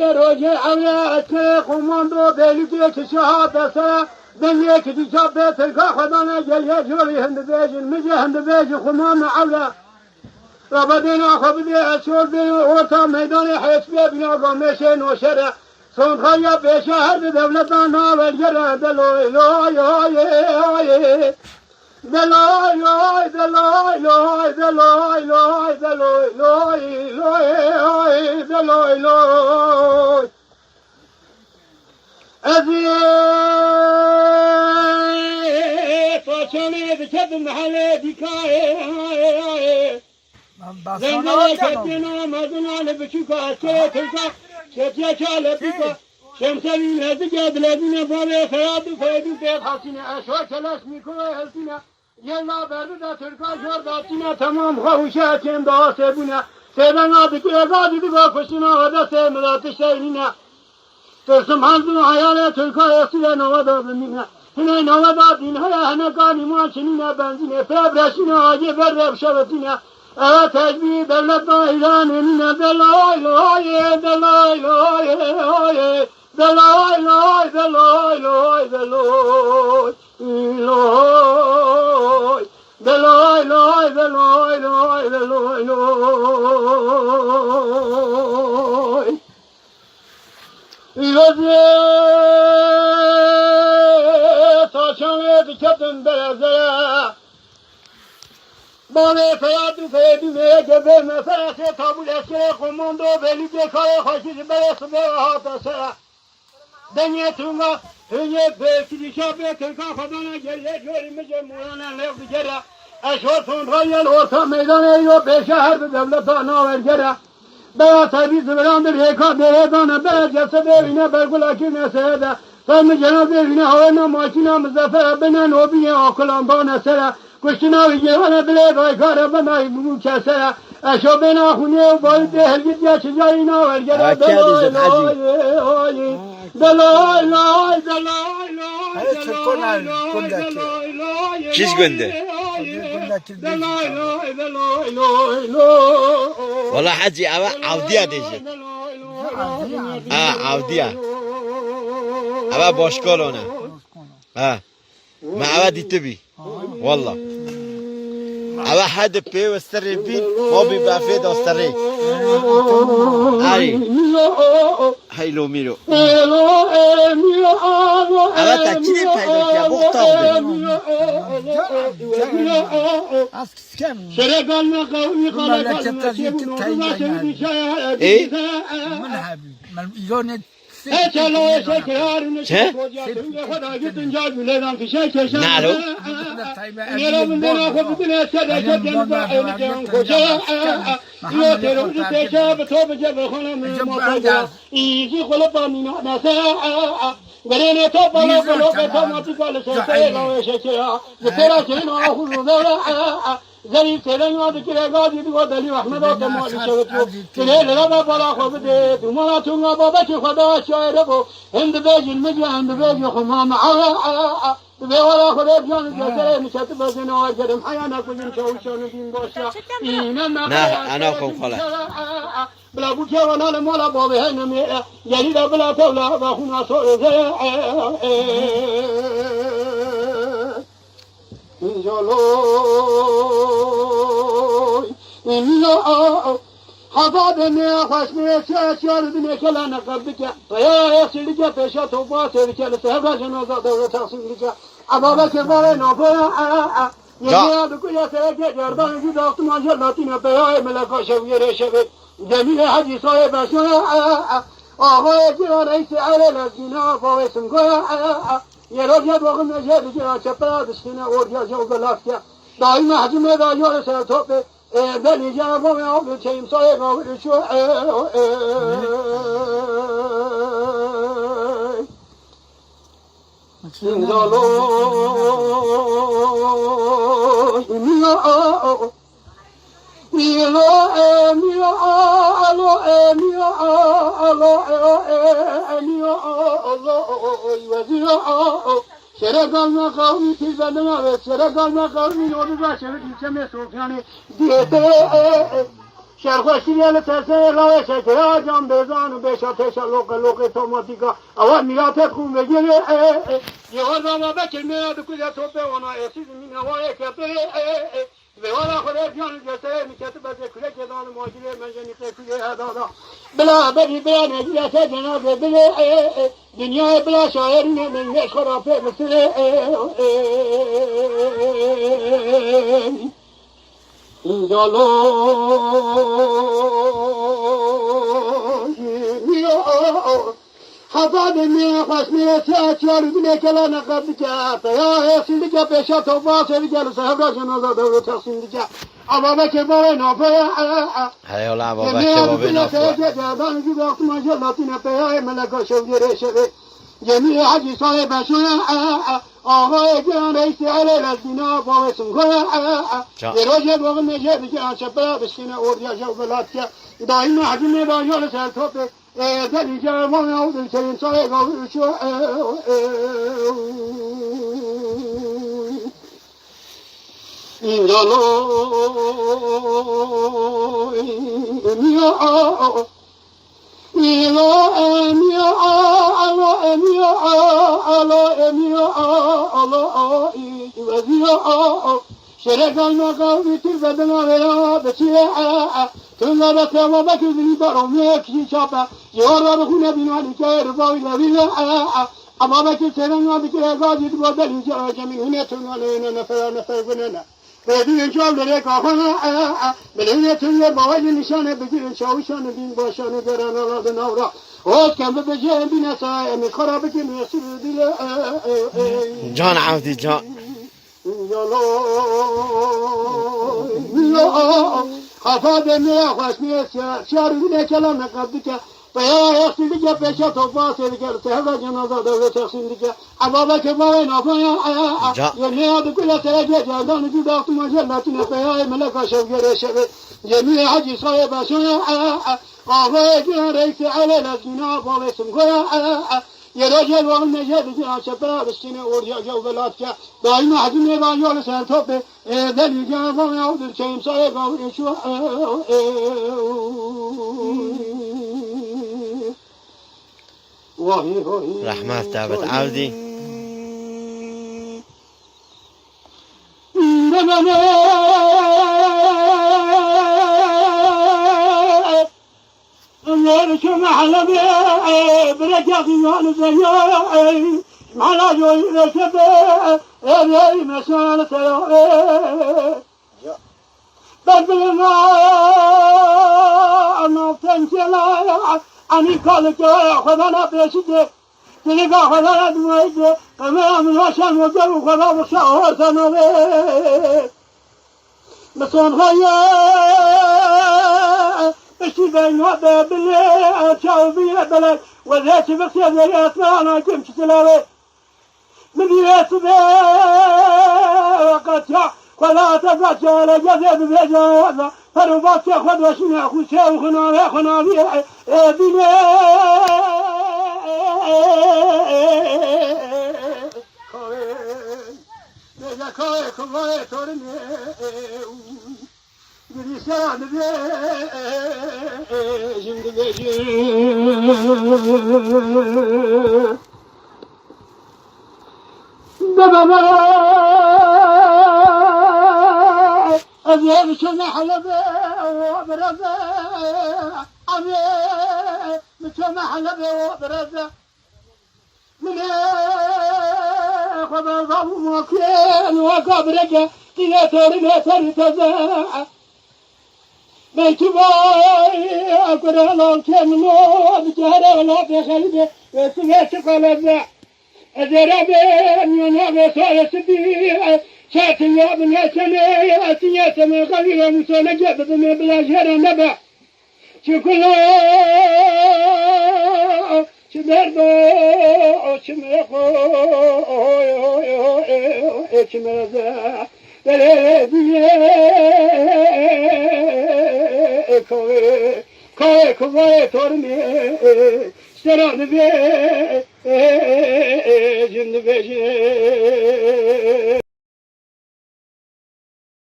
روزه اوله قماندو بلیگه که شهادت ben ki dikkat Türkiye kadına geliyor joli hindibejin mice hindibejin kumam avla rabadina khabdi ashur bin orta meydanı hasbiye bina gameşe noşere son khaya beşe her devletten navel yere deloy loy loy deloy loy deloy loy deloy loy deloy loy loy deloy loy Çöle dikedim hale dikâye Zengale kettina mazunale biçuka Askere tırka Çetiye çale pika Şemsevi lezi gedledine Bale feyadu feydu beyt hasine Eşo çeleş mikro elsine Yella berdi de tırka jordatine Tamam kavuşe etim daha sebune Seben adı ki egadi diva kuşuna Hada sevmedatı şeyline Tırsim hanzını hayale tırka Esile novada bimine Hine novada din haya hene kani maçinine benzine Febreşine acı berreb şevetine Evet tecbih devlet dailanine Delay loy delay loy Delay loy delay loy deloy loy Delay loy delay loy deloy loy Saçanı dikedim belezeye Bana feyadu feydüme gebeme Ferese tabul eskere komando Belüce kare haşiş belesi be hatası Denyetunga hünye bekilişe be Türkan kadana geliye görümüce Muyanen levdi gere Eşor tunrayel orta meydan eyo Beşe her bir devlet naver gere Beyaz tabi zıvırandır heka derezane Beyaz cesed evine bergulaki nesede Sanmı cenab evine havana makina müzefere Benen obiye akılandan esere Kuştina ve cevane bile gaykare Benay bu kesere Eşo bena hune boyu dehel git geçeceğine ver gere Delay loy Delay loy Delay loy Kiz gönder Delay loy Delay loy Valla hacı ava avdiya diyecek Ha avdiya Ava başka ol ona Ha Ma ava ditti bi Valla Ava hadi pe ve starri bin Mo bi bafid o starri Ari Haylo miro Ava takçine paydo ya bukta Şerekalna kavmi Memlekette gittik tayinler yani. Nalo Zarif teren adı kire gazi diyor deli Ahmet Adem Ali çavuşu. Kire lera bala kobde dumana tunga baba ki khada şaire bu. Hem de bejil mece hem de bejil khumam ve wala khada can jere misat bazene var derim hayana kujin çavuşunu din başa. Ana kom khala Bla bu kevana le mola baba henme yali da bla tavla ba khuna soze İnşallah İnşallah Hazadene haşmeye çeşeridine kelene kabdike Taya esilike peşe topa sevkeli Sevgacın oza devlet taksimlike Ababekir bare nafaya Yediye dukuya sevke Gerdan yüzü daktım ancelatine Peyay meleka şevgere şevik Cemile hacı sahibi beşine Ağaya cihan eysi alelezgine Favesim koya Yerojat vakın necedi ki çepera dışkine oraya yolda lafya Daime hacime da yore sen tope Ben icabı ve avlu çeyim sayık avlu şu İndaloy Şerekalna kavmi tilbedine ve şerekalna kavmi yolu da şerit ilçeme sofyanı diyete شرخوشی لیل ترسه لای شکرا جان بزان و بشا تشا لوق توماتیکا اول میراتت خون بگیره یه ها داما بکر میاد کجا توپه وانا احسیز مین هوای کپه به والا خدا جان جسه میکت بده کله کدان ماجره منجنی کله هدادا بلا بری بلا نجلسه جنازه بله دنیا بلا شاعر من خرافه مثل اینجالو حفاظ من خشمي سأشعر بنيك لا نقبك يا سندك بشا توفاس رجال صحبه جنازة دولة سندك أبابك بابنا فيا هيا أبابك بابنا فيا جابان في وقت ما جلتنا فيا ملك شوجر شبه جميع حجي صاحب شويا آقای جان رئیس علیه الدینا باوسم کنه یروجه باقی میشه بگه شبه بشینه اوریا جو بلاتیا دائما حجم باجال سر توپ دلی جوان اول چنین سال گاوی شو اینجا میا شرکان مقامی تر بدنا ویا بچه تنها بسیار بکردی دارم یکی شابه یارا بخونه بینانی که رضای لبیله اما بکر سرنا بکر ازادی دو دلی جا جمین هنه تنها لینا نفر گنه بدی انجام داره کافنا بلینه تنها باید نشانه بگیر شاوشانه بین باشانه درن آلاد نورا اوز کم بجه بینه سایه میخورا بکر میسیر دیله جان عودي جان خفا بمية خوشمية شعر بنا كلام نقدك فيا يخسي لك بيشا توفاس لك سهلا جنازة دولة تخسين لك عبابك باوينا فيا يميا بكل سرقة جادان جدا اختما جلاتنا فيا ملكا شوقر شبه جميع حجي صايبا شويا آفاك رئيس على الدينا باويسم خويا یه راجل واقع نجه بگیرن شبه بشتینه اوریا جو بلاتکه دائما حجم نبانیال سر توپه دلی جوان عودل که امسای گاوی شو رحمت دعوت عودي الليل محل برجع خيال زياي محل جوي شبه يا مسال سياي بدل ما أنا تنشلا أني كالك خدنا بيشده تلقى خدنا دميده كما من عشان وجو خدا بشهر سنوي مسون خيال بشي بين هذا بالله شاو بيه بلد وذات بس يا أسمعنا كم تلاوي من يسبه وقتها ولا تقعد على جذب بجاهنا فربات ياخذ وشنا خوشا وخنا بيه بيه كوي كوي تورني بلسان زندگی بابا أبيض شنا حلبة وبرزة أبيض شنا حلبة وبرزة من خبر ضم مكين وقبرك كي تورنا ترتزع بيتباي أقرأ لهم كمنو بجهر ولا بخلبه وسمعت قلبه أدربين ينهب صالة بيه شاتل يا ابن يسمي أتيات من قبيلة مسولة جبب من بلا جهر نبع شكله شمربو شمرخو شمرزا كوي كوي تورني سران بيه جند بيه